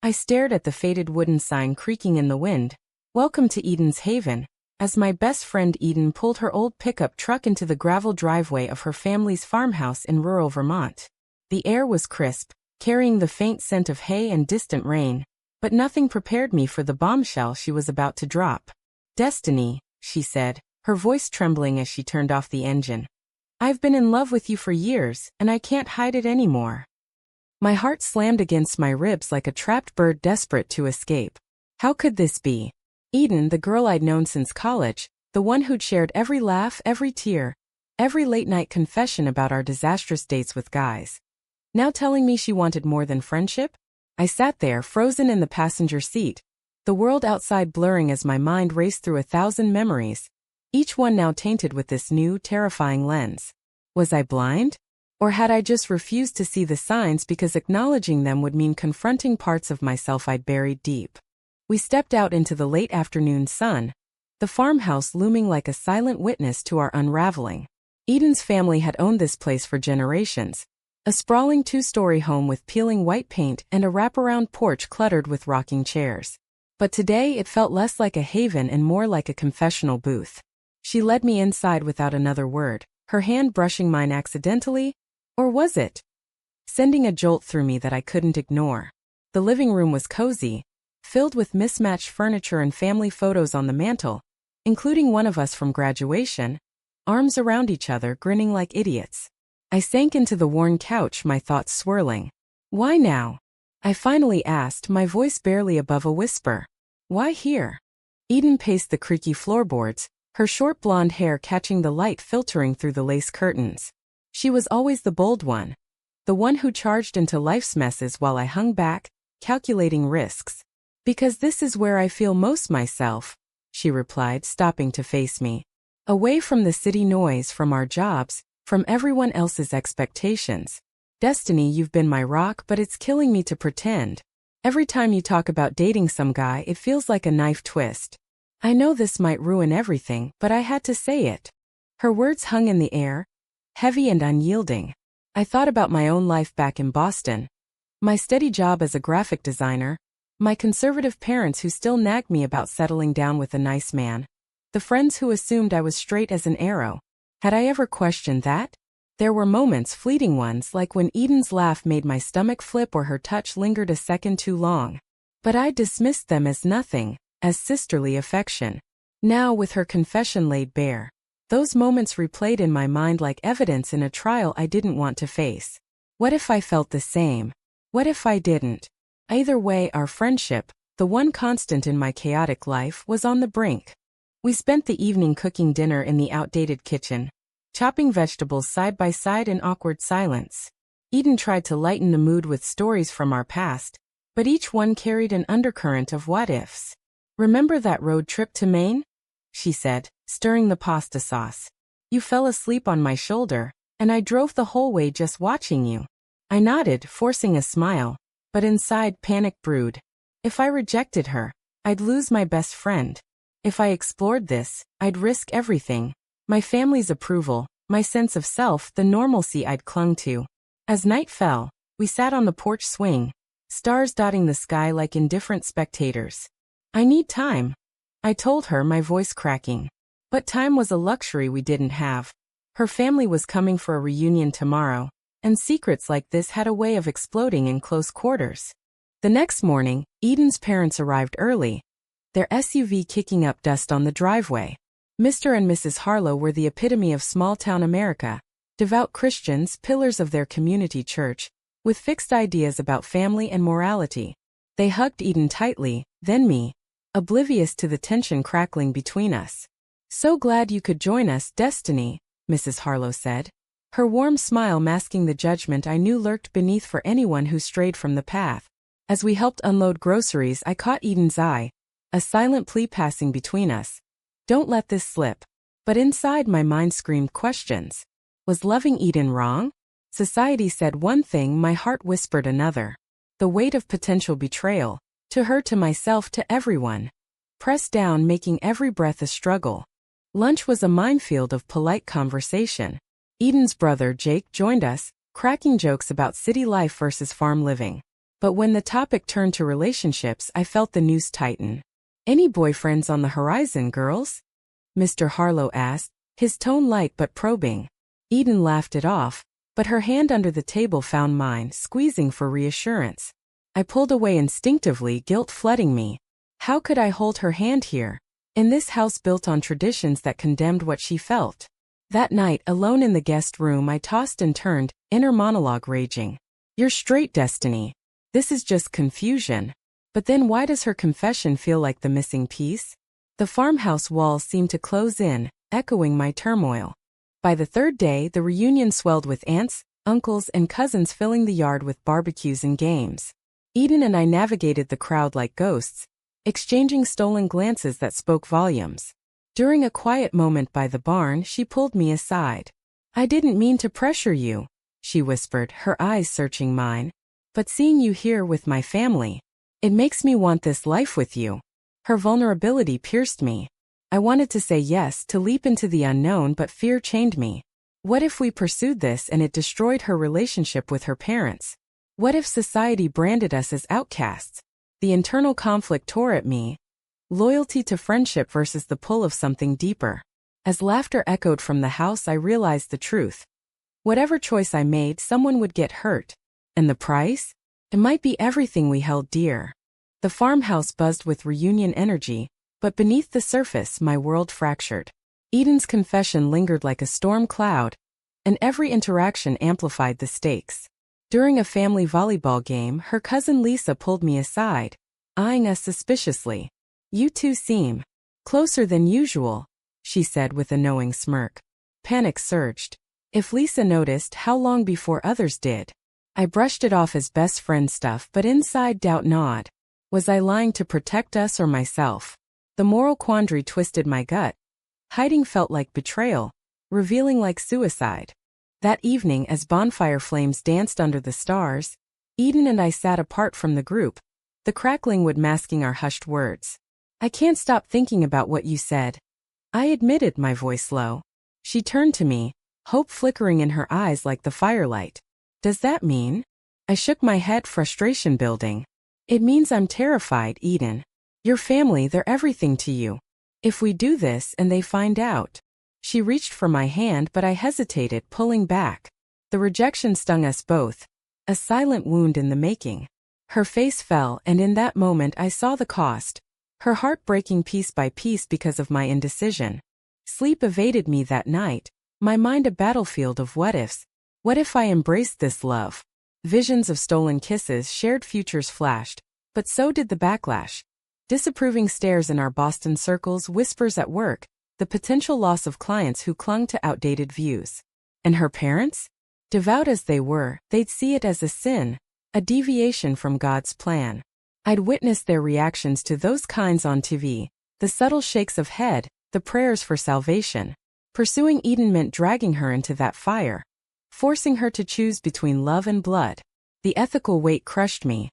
I stared at the faded wooden sign creaking in the wind. Welcome to Eden's Haven, as my best friend Eden pulled her old pickup truck into the gravel driveway of her family's farmhouse in rural Vermont. The air was crisp, carrying the faint scent of hay and distant rain, but nothing prepared me for the bombshell she was about to drop. "Destiny," she said, her voice trembling as she turned off the engine. "I've been in love with you for years, and I can't hide it anymore." My heart slammed against my ribs like a trapped bird desperate to escape. How could this be? Eden, the girl I'd known since college, the one who'd shared every laugh, every tear, every late-night confession about our disastrous dates with guys. Now telling me she wanted more than friendship? I sat there, frozen in the passenger seat, the world outside blurring as my mind raced through 1,000 memories, each one now tainted with this new, terrifying lens. Was I blind? Or had I just refused to see the signs because acknowledging them would mean confronting parts of myself I'd buried deep? We stepped out into the late afternoon sun, the farmhouse looming like a silent witness to our unraveling. Eden's family had owned this place for generations, a sprawling 2-story home with peeling white paint and a wraparound porch cluttered with rocking chairs. But today it felt less like a haven and more like a confessional booth. She led me inside without another word, her hand brushing mine accidentally, or was it? Sending a jolt through me that I couldn't ignore. The living room was cozy, filled with mismatched furniture and family photos on the mantel, including one of us from graduation, arms around each other grinning like idiots. I sank into the worn couch, my thoughts swirling. "Why now?" I finally asked, my voice barely above a whisper. "Why here?" Eden paced the creaky floorboards, her short blonde hair catching the light filtering through the lace curtains. She was always the bold one, the one who charged into life's messes while I hung back, calculating risks. "Because this is where I feel most myself," she replied, stopping to face me. "Away from the city noise, from our jobs, from everyone else's expectations. Destiny, you've been my rock, but it's killing me to pretend. Every time you talk about dating some guy, it feels like a knife twist. I know this might ruin everything, but I had to say it." Her words hung in the air, heavy and unyielding. I thought about my own life back in Boston. My steady job as a graphic designer, my conservative parents who still nagged me about settling down with a nice man, the friends who assumed I was straight as an arrow. Had I ever questioned that? There were moments, fleeting ones, like when Eden's laugh made my stomach flip or her touch lingered a second too long. But I dismissed them as nothing, as sisterly affection. Now, with her confession laid bare, those moments replayed in my mind like evidence in a trial I didn't want to face. What if I felt the same? What if I didn't? Either way, our friendship, the one constant in my chaotic life, was on the brink. We spent the evening cooking dinner in the outdated kitchen, chopping vegetables side by side in awkward silence. Eden tried to lighten the mood with stories from our past, but each one carried an undercurrent of what-ifs. "Remember that road trip to Maine?" she said, stirring the pasta sauce. "You fell asleep on my shoulder, and I drove the whole way just watching you." I nodded, forcing a smile, but inside panic brewed. If I rejected her, I'd lose my best friend. If I explored this, I'd risk everything. My family's approval, my sense of self, the normalcy I'd clung to. As night fell, we sat on the porch swing, stars dotting the sky like indifferent spectators. "I need time," I told her, my voice cracking. But time was a luxury we didn't have. Her family was coming for a reunion tomorrow, and secrets like this had a way of exploding in close quarters. The next morning, Eden's parents arrived early, their SUV kicking up dust on the driveway. Mr. and Mrs. Harlow were the epitome of small-town America, devout Christians, pillars of their community church, with fixed ideas about family and morality. They hugged Eden tightly, then me, oblivious to the tension crackling between us. "So glad you could join us, Destiny," Mrs. Harlow said, her warm smile masking the judgment I knew lurked beneath for anyone who strayed from the path. As we helped unload groceries, I caught Eden's eye, a silent plea passing between us. Don't let this slip. But inside my mind screamed questions. Was loving Eden wrong? Society said one thing, my heart whispered another. The weight of potential betrayal, to her, to myself, to everyone, pressed down, making every breath a struggle. Lunch was a minefield of polite conversation. Eden's brother, Jake, joined us, cracking jokes about city life versus farm living. But when the topic turned to relationships, I felt the noose tighten. "Any boyfriends on the horizon, girls?" Mr. Harlow asked, his tone light but probing. Eden laughed it off, but her hand under the table found mine, squeezing for reassurance. I pulled away instinctively, guilt flooding me. How could I hold her hand here, in this house built on traditions that condemned what she felt? That night, alone in the guest room, I tossed and turned, inner monologue raging. "You're straight, Destiny. This is just confusion." But then why does her confession feel like the missing piece? The farmhouse walls seemed to close in, echoing my turmoil. By the third day, the reunion swelled with aunts, uncles, and cousins filling the yard with barbecues and games. Eden and I navigated the crowd like ghosts, exchanging stolen glances that spoke volumes. During a quiet moment by the barn, she pulled me aside. "I didn't mean to pressure you," she whispered, her eyes searching mine. "But seeing you here with my family, it makes me want this life with you." Her vulnerability pierced me. I wanted to say yes, to leap into the unknown, but fear chained me. What if we pursued this and it destroyed her relationship with her parents? What if society branded us as outcasts? The internal conflict tore at me. Loyalty to friendship versus the pull of something deeper. As laughter echoed from the house, I realized the truth. Whatever choice I made, someone would get hurt. And the price? It might be everything we held dear. The farmhouse buzzed with reunion energy, but beneath the surface, my world fractured. Eden's confession lingered like a storm cloud, and every interaction amplified the stakes. During a family volleyball game, her cousin Lisa pulled me aside, eyeing us suspiciously. "You two seem closer than usual," she said with a knowing smirk. Panic surged. If Lisa noticed, how long before others did? I brushed it off as best friend stuff, but inside doubt gnawed. Was I lying to protect us or myself? The moral quandary twisted my gut. Hiding felt like betrayal, revealing like suicide. That evening, as bonfire flames danced under the stars, Eden and I sat apart from the group, the crackling wood masking our hushed words. "I can't stop thinking about what you said," I admitted, my voice low. She turned to me, hope flickering in her eyes like the firelight. "Does that mean?" I shook my head, frustration building. "It means I'm terrified, Eden. Your family, they're everything to you. If we do this and they find out..." She reached for my hand, but I hesitated, pulling back. The rejection stung us both, a silent wound in the making. Her face fell, and in that moment I saw the cost. Her heart breaking piece by piece because of my indecision. Sleep evaded me that night, my mind a battlefield of what-ifs. What if I embraced this love? Visions of stolen kisses, shared futures flashed, but so did the backlash. Disapproving stares in our Boston circles, whispers at work, the potential loss of clients who clung to outdated views. And her parents? Devout as they were, they'd see it as a sin, a deviation from God's plan. I'd witnessed their reactions to those kinds on TV, the subtle shakes of head, the prayers for salvation. Pursuing Eden meant dragging her into that fire, forcing her to choose between love and blood. The ethical weight crushed me.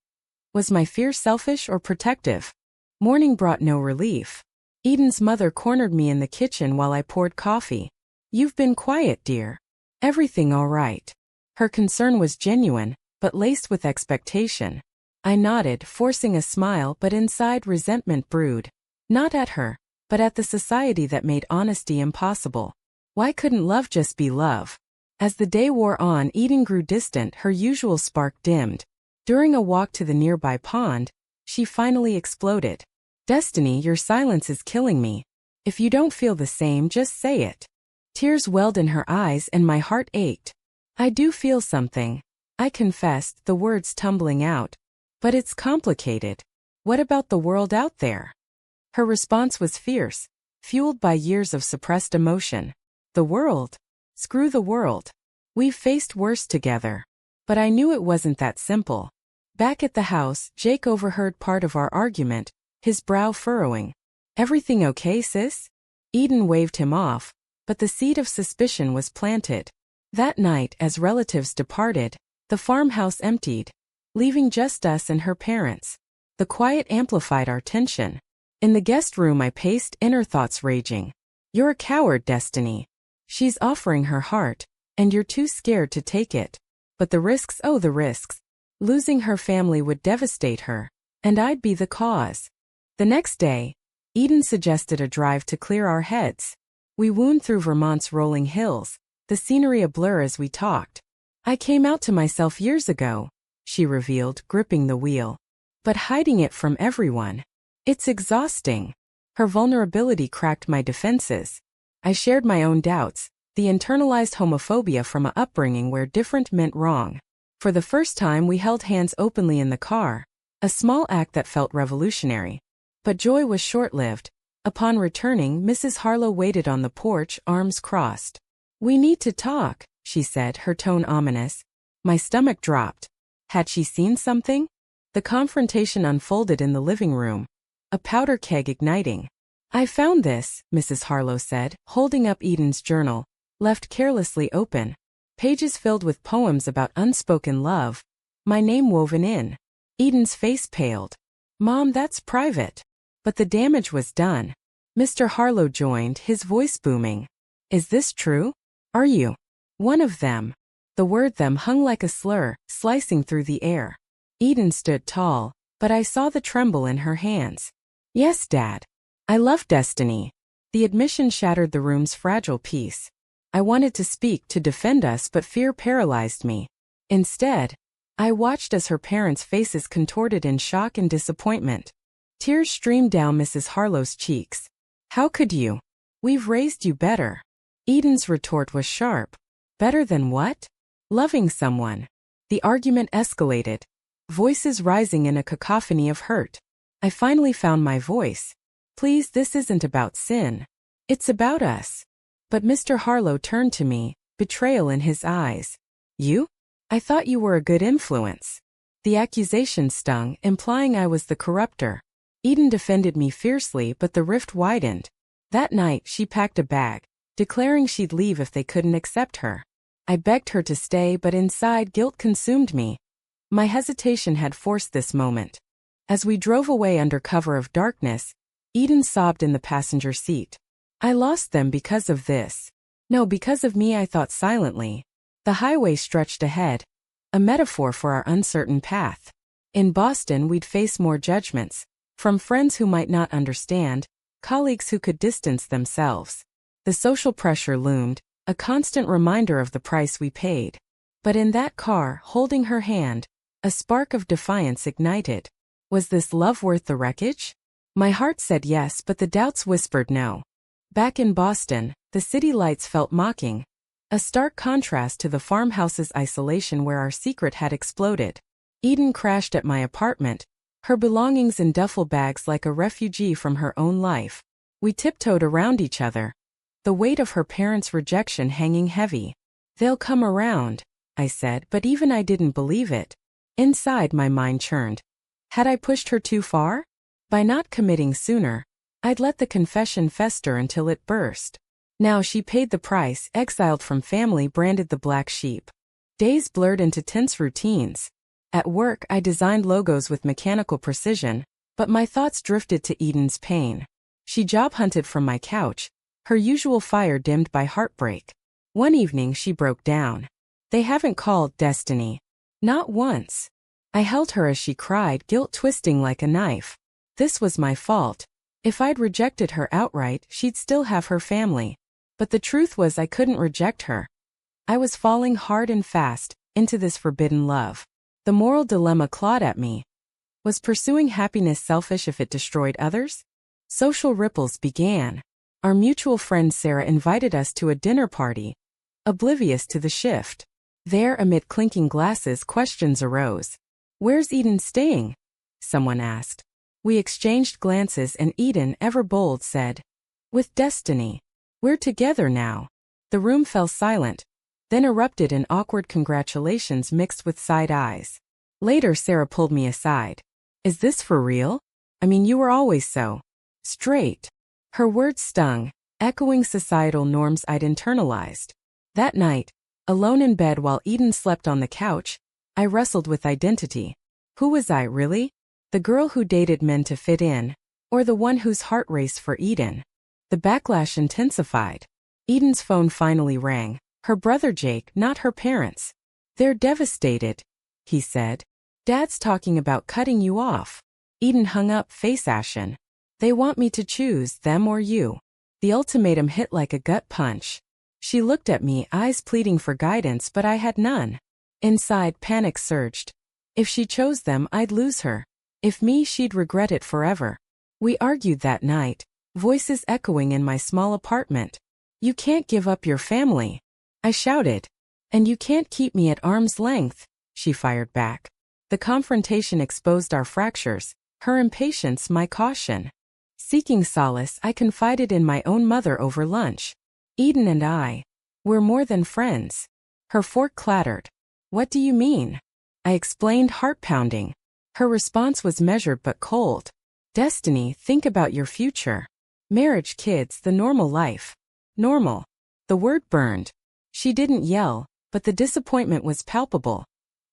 Was my fear selfish or protective? Morning brought no relief. Eden's mother cornered me in the kitchen while I poured coffee. "You've been quiet, dear. Everything all right?" Her concern was genuine, but laced with expectation. I nodded, forcing a smile, but inside resentment brewed. Not at her, but at the society that made honesty impossible. Why couldn't love just be love? As the day wore on, Eden grew distant, her usual spark dimmed. During a walk to the nearby pond, she finally exploded. "Destiny, your silence is killing me. If you don't feel the same, just say it." Tears welled in her eyes and my heart ached. "I do feel something," I confessed, the words tumbling out. "But it's complicated. What about the world out there?" Her response was fierce, fueled by years of suppressed emotion. "The world? Screw the world. We've faced worse together." But I knew it wasn't that simple. Back at the house, Jake overheard part of our argument, his brow furrowing. "Everything okay, sis?" Eden waved him off, but the seed of suspicion was planted. That night, as relatives departed, the farmhouse emptied, leaving just us and her parents. The quiet amplified our tension. In the guest room I paced, inner thoughts raging. "You're a coward, Destiny. She's offering her heart, and you're too scared to take it. But the risks, oh the risks. Losing her family would devastate her, and I'd be the cause. The next day, Eden suggested a drive to clear our heads. We wound through Vermont's rolling hills, the scenery a blur as we talked. I came out to myself years ago, she revealed, gripping the wheel. But hiding it from everyone. It's exhausting. Her vulnerability cracked my defenses. I shared my own doubts, the internalized homophobia from a upbringing where different meant wrong. For the first time we held hands openly in the car, a small act that felt revolutionary. But joy was short-lived. Upon returning, Mrs. Harlow waited on the porch, arms crossed. "We need to talk," she said, her tone ominous. My stomach dropped. Had she seen something? The confrontation unfolded in the living room, a powder keg igniting. "I found this," Mrs. Harlow said, holding up Eden's journal, left carelessly open. Pages filled with poems about unspoken love, my name woven in. Eden's face paled. "Mom, that's private." But the damage was done. Mr. Harlow joined, his voice booming. "Is this true? Are you one of them?" The word "them" hung like a slur, slicing through the air. Eden stood tall, but I saw the tremble in her hands. "Yes, Dad. I love Destiny." The admission shattered the room's fragile peace. I wanted to speak, to defend us, but fear paralyzed me. Instead, I watched as her parents' faces contorted in shock and disappointment. Tears streamed down Mrs. Harlow's cheeks. "How could you? We've raised you better." Eden's retort was sharp. "Better than what?" "Loving someone." The argument escalated, voices rising in a cacophony of hurt. I finally found my voice. "Please, this isn't about sin. It's about us." But Mr. Harlow turned to me, betrayal in his eyes. "You? I thought you were a good influence." The accusation stung, implying I was the corrupter. Eden defended me fiercely, but the rift widened. That night, she packed a bag, declaring she'd leave if they couldn't accept her. I begged her to stay, but inside, guilt consumed me. My hesitation had forced this moment. As we drove away under cover of darkness, Eden sobbed in the passenger seat. "I lost them because of this." "No, because of me," I thought silently. The highway stretched ahead, a metaphor for our uncertain path. In Boston, we'd face more judgments, from friends who might not understand, colleagues who could distance themselves. The social pressure loomed, a constant reminder of the price we paid. But in that car, holding her hand, a spark of defiance ignited. Was this love worth the wreckage? My heart said yes, but the doubts whispered no. Back in Boston, the city lights felt mocking, a stark contrast to the farmhouse's isolation where our secret had exploded. Eden crashed at my apartment, her belongings in duffel bags like a refugee from her own life. We tiptoed around each other, the weight of her parents' rejection hanging heavy. "They'll come around," I said, but even I didn't believe it. Inside, my mind churned. Had I pushed her too far? By not committing sooner, I'd let the confession fester until it burst. Now she paid the price, exiled from family, branded the black sheep. Days blurred into tense routines. At work, I designed logos with mechanical precision, but my thoughts drifted to Eden's pain. She job hunted from my couch, her usual fire dimmed by heartbreak. One evening she broke down. "They haven't called, Destiny. Not once." I held her as she cried, guilt twisting like a knife. This was my fault. If I'd rejected her outright, she'd still have her family. But the truth was I couldn't reject her. I was falling hard and fast into this forbidden love. The moral dilemma clawed at me. Was pursuing happiness selfish if it destroyed others? Social ripples began. Our mutual friend Sarah invited us to a dinner party, oblivious to the shift. There, amid clinking glasses, questions arose. "Where's Eden staying?" someone asked. We exchanged glances and Eden, ever bold, said, "With Destiny. We're together now." The room fell silent, then erupted in awkward congratulations mixed with side eyes. Later, Sarah pulled me aside. "Is this for real? I mean, you were always so straight." Her words stung, echoing societal norms I'd internalized. That night, alone in bed while Eden slept on the couch, I wrestled with identity. Who was I, really? The girl who dated men to fit in, or the one whose heart raced for Eden? The backlash intensified. Eden's phone finally rang. Her brother Jake, not her parents. "They're devastated," he said. Dad's talking about cutting you off. Eden hung up, face ashen. They want me to choose them or you. The ultimatum hit like a gut punch. She looked at me, eyes pleading for guidance, but I had none. Inside, panic surged. If she chose them, I'd lose her. If me, she'd regret it forever. We argued that night, voices echoing in my small apartment. You can't give up your family, I shouted. And you can't keep me at arm's length, she fired back. The confrontation exposed our fractures, her impatience my caution. Seeking solace, I confided in my own mother over lunch. Eden and I, we're more than friends. Her fork clattered. What do you mean? I explained, heart pounding. Her response was measured but cold. Destiny, think about your future. Marriage, kids, the normal life. Normal. The word burned. She didn't yell, but the disappointment was palpable.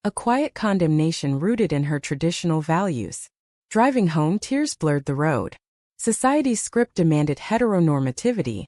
A quiet condemnation rooted in her traditional values. Driving home, tears blurred the road. Society's script demanded heteronormativity.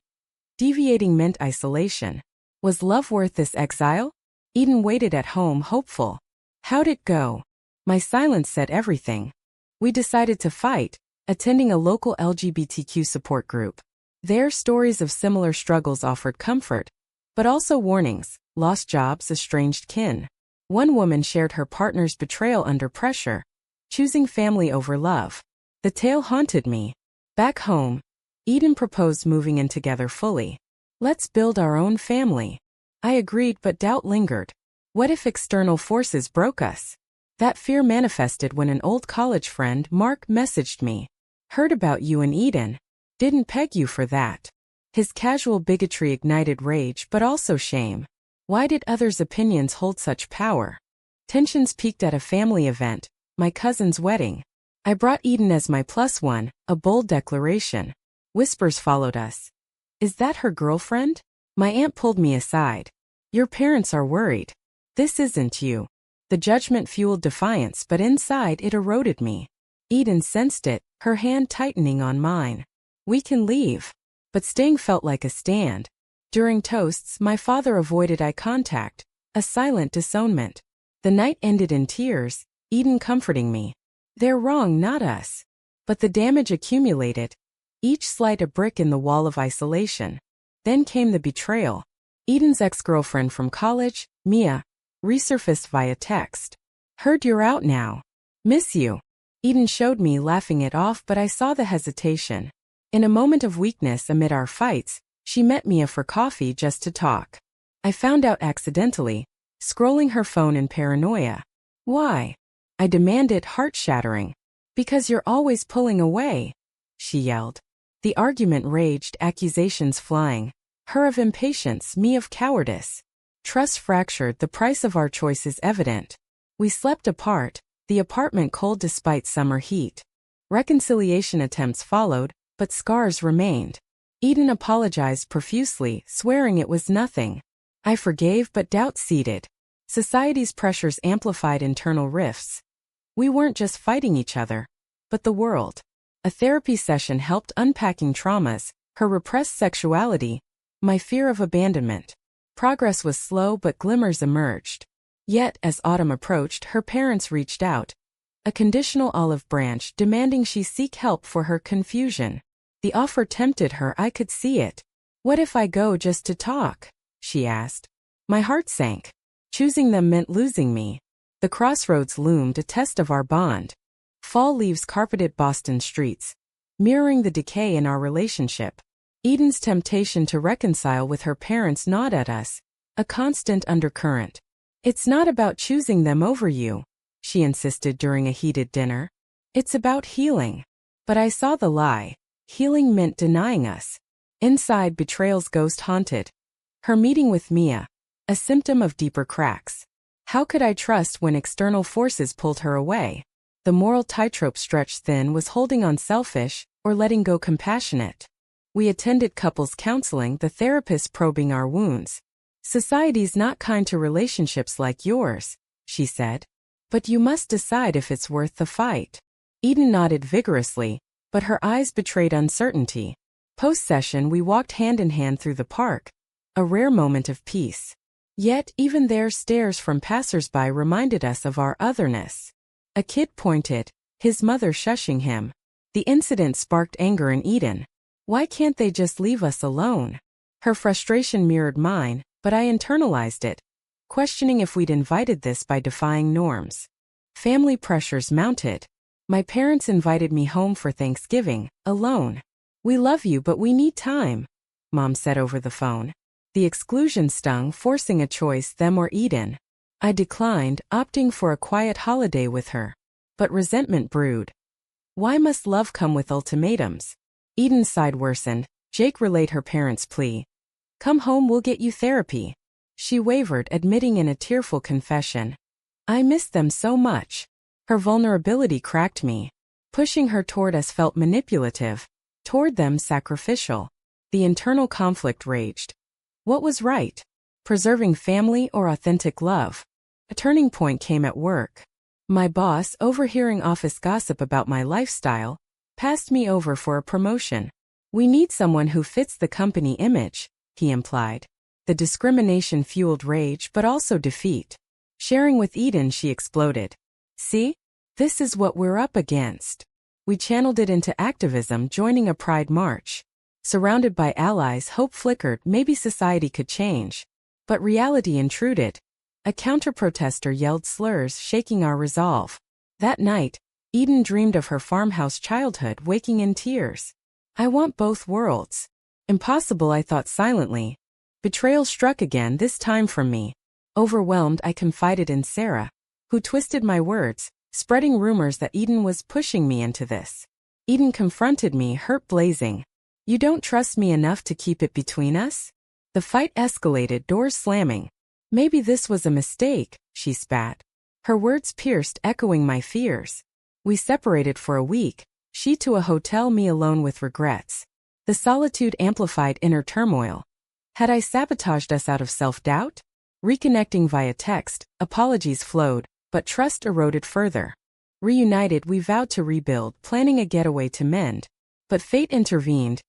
Deviating meant isolation. Was love worth this exile? Eden waited at home, hopeful. How'd it go? My silence said everything. We decided to fight, attending a local LGBTQ support group. Their stories of similar struggles offered comfort, but also warnings: lost jobs, estranged kin. One woman shared her partner's betrayal under pressure, choosing family over love. The tale haunted me. Back home, Eden proposed moving in together fully. Let's build our own family. I agreed, but doubt lingered. What if external forces broke us? That fear manifested when an old college friend, Mark, messaged me. Heard about you and Eden. Didn't peg you for that. His casual bigotry ignited rage but also shame. Why did others' opinions hold such power? Tensions peaked at a family event, my cousin's wedding. I brought Eden as my +1, a bold declaration. Whispers followed us. Is that her girlfriend? My aunt pulled me aside. Your parents are worried. This isn't you. The judgment fueled defiance, but inside it eroded me. Eden sensed it, her hand tightening on mine. We can leave. But staying felt like a stand. During toasts, my father avoided eye contact, a silent disownment. The night ended in tears, Eden comforting me. They're wrong, not us. But the damage accumulated, each slight a brick in the wall of isolation. Then came the betrayal. Eden's ex-girlfriend from college, Mia, resurfaced via text. Heard you're out now. Miss you. Eden showed me, laughing it off, but I saw the hesitation. In a moment of weakness amid our fights, she met Mia for coffee just to talk. I found out accidentally, scrolling her phone in paranoia. Why? I demanded, heart-shattering. Because you're always pulling away, she yelled. The argument raged, accusations flying. Her of impatience, me of cowardice. Trust fractured, the price of our choices evident. We slept apart, the apartment cold despite summer heat. Reconciliation attempts followed, but scars remained. Eden apologized profusely, swearing it was nothing. I forgave, but doubt seeded. Society's pressures amplified internal rifts. We weren't just fighting each other, but the world. A therapy session helped unpacking traumas, her repressed sexuality, my fear of abandonment. Progress was slow, but glimmers emerged. Yet, as autumn approached, her parents reached out. A conditional olive branch demanding she seek help for her confusion. The offer tempted her, I could see it. What if I go just to talk? She asked. My heart sank. Choosing them meant losing me. The crossroads loomed, a test of our bond. Fall leaves carpeted Boston streets, mirroring the decay in our relationship. Eden's temptation to reconcile with her parents gnawed at us, a constant undercurrent. It's not about choosing them over you, she insisted during a heated dinner. It's about healing. But I saw the lie. Healing meant denying us. Inside, betrayal's ghost haunted. Her meeting with Mia, a symptom of deeper cracks. How could I trust when external forces pulled her away? The moral tightrope stretched thin, was holding on selfish or letting go compassionate. We attended couples counseling, the therapist probing our wounds. Society's not kind to relationships like yours, she said. But you must decide if it's worth the fight. Eden nodded vigorously, but her eyes betrayed uncertainty. Post-session, we walked hand in hand through the park, a rare moment of peace. Yet, even there, stares from passers-by reminded us of our otherness. A kid pointed, his mother shushing him. The incident sparked anger in Eden. Why can't they just leave us alone? Her frustration mirrored mine, but I internalized it, questioning if we'd invited this by defying norms. Family pressures mounted. My parents invited me home for Thanksgiving, alone. We love you, but we need time, Mom said over the phone. The exclusion stung, forcing a choice, them or Eden. I declined, opting for a quiet holiday with her. But resentment brewed. Why must love come with ultimatums? Eden's side worsened. Jake relayed her parents' plea. Come home, we'll get you therapy. She wavered, admitting in a tearful confession. I miss them so much. Her vulnerability cracked me. Pushing her toward us felt manipulative. Toward them, sacrificial. The internal conflict raged. What was right? Preserving family or authentic love? A turning point came at work. My boss, overhearing office gossip about my lifestyle, passed me over for a promotion. We need someone who fits the company image, he implied. The discrimination fueled rage but also defeat. Sharing with Eden, she exploded. See? This is what we're up against. We channeled it into activism, joining a pride march. Surrounded by allies, hope flickered, maybe society could change. But reality intruded. A counter-protester yelled slurs, shaking our resolve. That night, Eden dreamed of her farmhouse childhood, waking in tears. I want both worlds. Impossible, I thought silently. Betrayal struck again, this time from me. Overwhelmed, I confided in Sarah, who twisted my words, spreading rumors that Eden was pushing me into this. Eden confronted me, hurt blazing. You don't trust me enough to keep it between us? The fight escalated, doors slamming. Maybe this was a mistake, she spat. Her words pierced, echoing my fears. We separated for a week, she to a hotel, me alone with regrets. The solitude amplified inner turmoil. Had I sabotaged us out of self-doubt? Reconnecting via text, apologies flowed, but trust eroded further. Reunited, we vowed to rebuild, planning a getaway to mend. But fate intervened.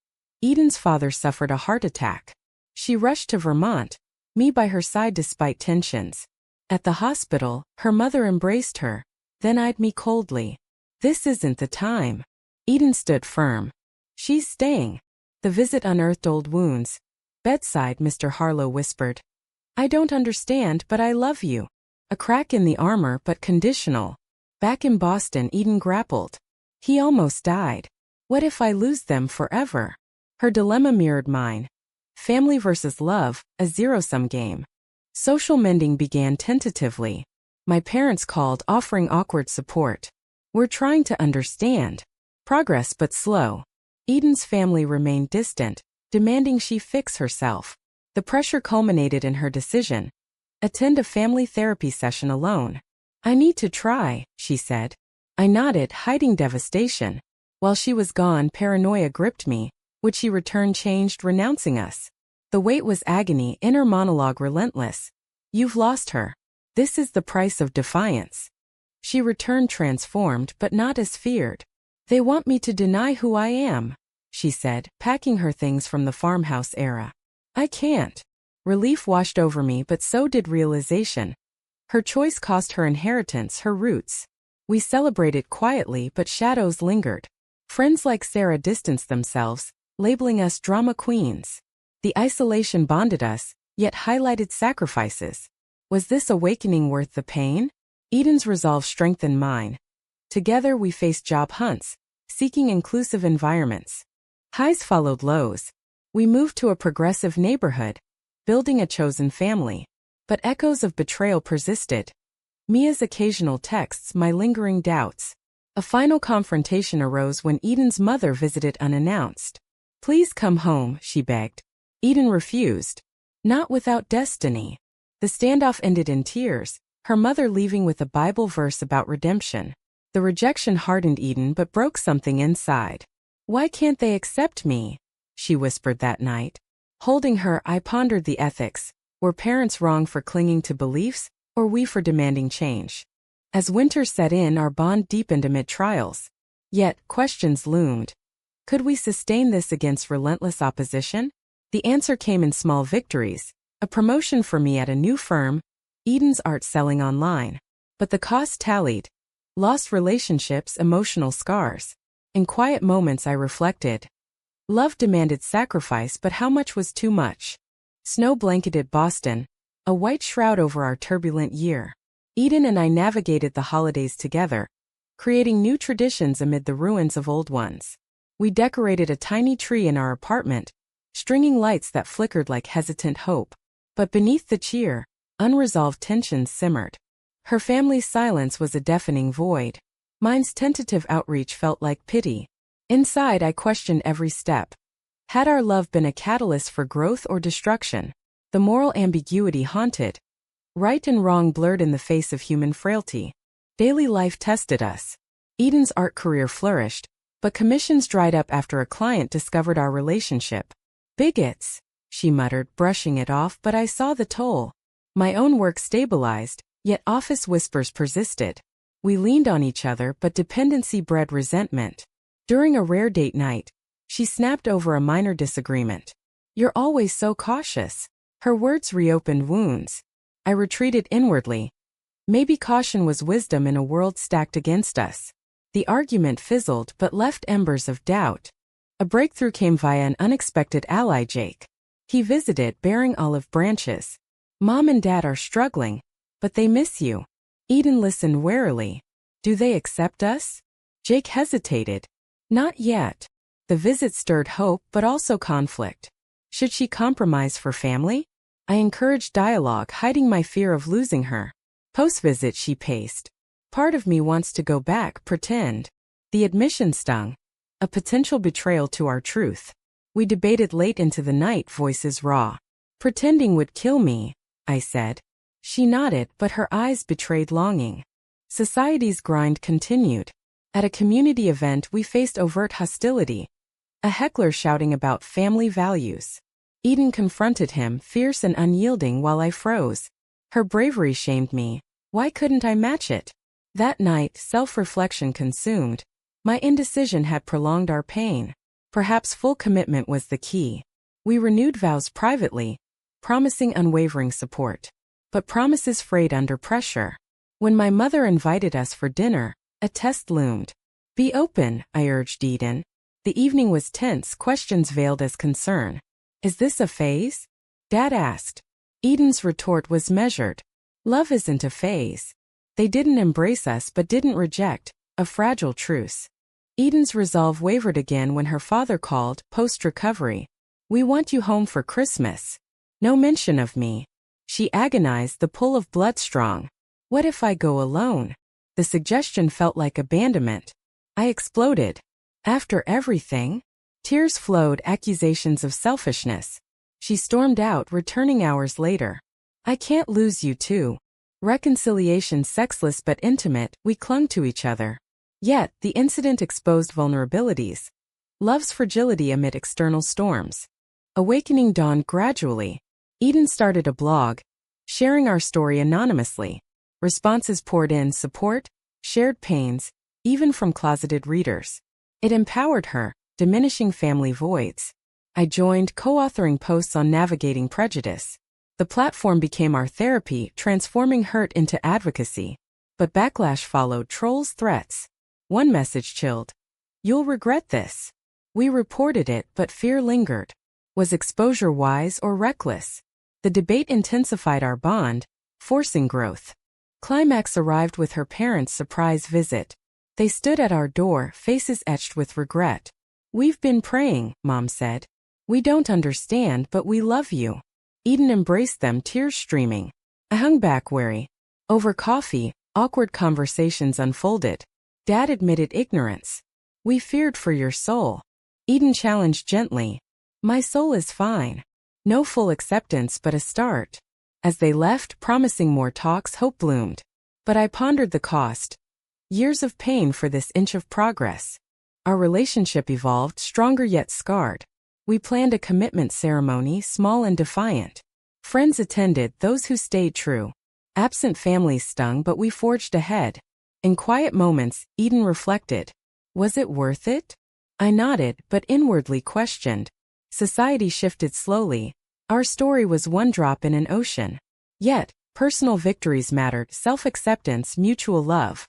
Eden's father suffered a heart attack. She rushed to Vermont, me by her side despite tensions. At the hospital, her mother embraced her, then eyed me coldly. This isn't the time. Eden stood firm. She's staying. The visit unearthed old wounds. Bedside, Mr. Harlow whispered. I don't understand, but I love you. A crack in the armor, but conditional. Back in Boston, Eden grappled. He almost died. What if I lose them forever? Her dilemma mirrored mine. Family versus love, a zero-sum game. Social mending began tentatively. My parents called, offering awkward support. We're trying to understand. Progress but slow. Eden's family remained distant, demanding she fix herself. The pressure culminated in her decision. Attend a family therapy session alone. I need to try, she said. I nodded, hiding devastation. While she was gone, paranoia gripped me. Would she return changed, renouncing us? The weight was agony, inner monologue relentless. You've lost her. This is the price of defiance. She returned transformed, but not as feared. They want me to deny who I am, she said, packing her things from the farmhouse era. I can't. Relief washed over me, but so did realization. Her choice cost her inheritance, her roots. We celebrated quietly, but shadows lingered. Friends like Sarah distanced themselves, labeling us drama queens. The isolation bonded us, yet highlighted sacrifices. Was this awakening worth the pain? Eden's resolve strengthened mine. Together we faced job hunts, seeking inclusive environments. Highs followed lows. We moved to a progressive neighborhood, building a chosen family. But echoes of betrayal persisted. Mia's occasional texts, my lingering doubts. A final confrontation arose when Eden's mother visited unannounced. Please come home, she begged. Eden refused. Not without destiny. The standoff ended in tears, her mother leaving with a Bible verse about redemption. The rejection hardened Eden but broke something inside. Why can't they accept me? She whispered that night. Holding her, I pondered the ethics. Were parents wrong for clinging to beliefs, or we for demanding change? As winter set in, our bond deepened amid trials. Yet, questions loomed. Could we sustain this against relentless opposition? The answer came in small victories. A promotion for me at a new firm, Eden's art selling online. But the cost tallied. Lost relationships, emotional scars. In quiet moments I reflected. Love demanded sacrifice, but how much was too much? Snow-blanketed Boston, a white shroud over our turbulent year. Eden and I navigated the holidays together, creating new traditions amid the ruins of old ones. We decorated a tiny tree in our apartment, stringing lights that flickered like hesitant hope. But beneath the cheer, unresolved tensions simmered. Her family's silence was a deafening void. Mine's tentative outreach felt like pity. Inside, I questioned every step. Had our love been a catalyst for growth or destruction? The moral ambiguity haunted. Right and wrong blurred in the face of human frailty. Daily life tested us. Eden's art career flourished, but commissions dried up after a client discovered our relationship. Bigots, she muttered, brushing it off, but I saw the toll. My own work stabilized, yet office whispers persisted. We leaned on each other, but dependency bred resentment. During a rare date night, she snapped over a minor disagreement. "You're always so cautious." Her words reopened wounds. I retreated inwardly. Maybe caution was wisdom in a world stacked against us. The argument fizzled but left embers of doubt. A breakthrough came via an unexpected ally, Jake. He visited, bearing olive branches. "Mom and Dad are struggling, but they miss you." Eden listened warily. "Do they accept us?" Jake hesitated. "Not yet." The visit stirred hope but also conflict. Should she compromise for family? I encouraged dialogue, hiding my fear of losing her. Post-visit, she paced. "Part of me wants to go back, pretend." The admission stung. A potential betrayal to our truth. We debated late into the night, voices raw. "Pretending would kill me," I said. She nodded, but her eyes betrayed longing. Society's grind continued. At a community event, we faced overt hostility. A heckler shouting about family values. Eden confronted him, fierce and unyielding, while I froze. Her bravery shamed me. Why couldn't I match it? That night, self-reflection consumed. My indecision had prolonged our pain. Perhaps full commitment was the key. We renewed vows privately, promising unwavering support. But promises frayed under pressure. When my mother invited us for dinner, a test loomed. "Be open," I urged Eden. The evening was tense, questions veiled as concern. "Is this a phase?" Dad asked. Eden's retort was measured. "Love isn't a phase." They didn't embrace us but didn't reject, a fragile truce. Eden's resolve wavered again when her father called, post-recovery. "We want you home for Christmas." No mention of me. She agonized, the pull of blood strong. What if I go alone? The suggestion felt like abandonment. I exploded. After everything? Tears flowed, accusations of selfishness. She stormed out, returning hours later. "I can't lose you too." Reconciliation sexless but intimate, we clung to each other. Yet, the incident exposed vulnerabilities. Love's fragility amid external storms. Awakening dawned gradually. Eden started a blog, sharing our story anonymously. Responses poured in, support, shared pains, even from closeted readers. It empowered her, diminishing family voids. I joined, co-authoring posts on navigating prejudice. The platform became our therapy, transforming hurt into advocacy. But backlash followed, trolls, threats. One message chilled. "You'll regret this." We reported it, but fear lingered. Was exposure wise or reckless? The debate intensified our bond, forcing growth. Climax arrived with her parents' surprise visit. They stood at our door, faces etched with regret. "We've been praying," Mom said. "We don't understand, but we love you." Eden embraced them, tears streaming. I hung back, wary. Over coffee, awkward conversations unfolded. Dad admitted ignorance. "We feared for your soul." Eden challenged gently. "My soul is fine." No full acceptance, but a start. As they left, promising more talks, hope bloomed. But I pondered the cost. Years of pain for this inch of progress. Our relationship evolved, stronger yet scarred. We planned a commitment ceremony, small and defiant. Friends attended, those who stayed true. Absent families stung, but we forged ahead. In quiet moments, Eden reflected. Was it worth it? I nodded, but inwardly questioned. Society shifted slowly. Our story was one drop in an ocean. Yet, personal victories mattered, self-acceptance, mutual love.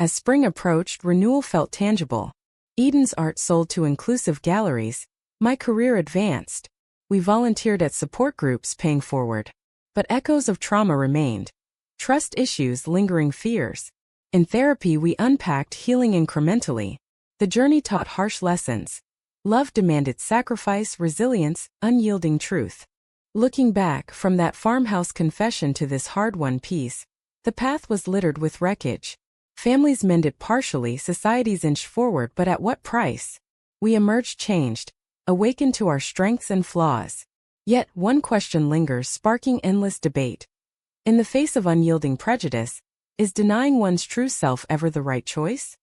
As spring approached, renewal felt tangible. Eden's art sold to inclusive galleries. My career advanced. We volunteered at support groups paying forward. But echoes of trauma remained. Trust issues, lingering fears. In therapy, we unpacked healing incrementally. The journey taught harsh lessons. Love demanded sacrifice, resilience, unyielding truth. Looking back, from that farmhouse confession to this hard-won peace, the path was littered with wreckage. Families mended partially, societies inched forward, but at what price? We emerged changed, awakened to our strengths and flaws. Yet, one question lingers, sparking endless debate. In the face of unyielding prejudice, is denying one's true self ever the right choice?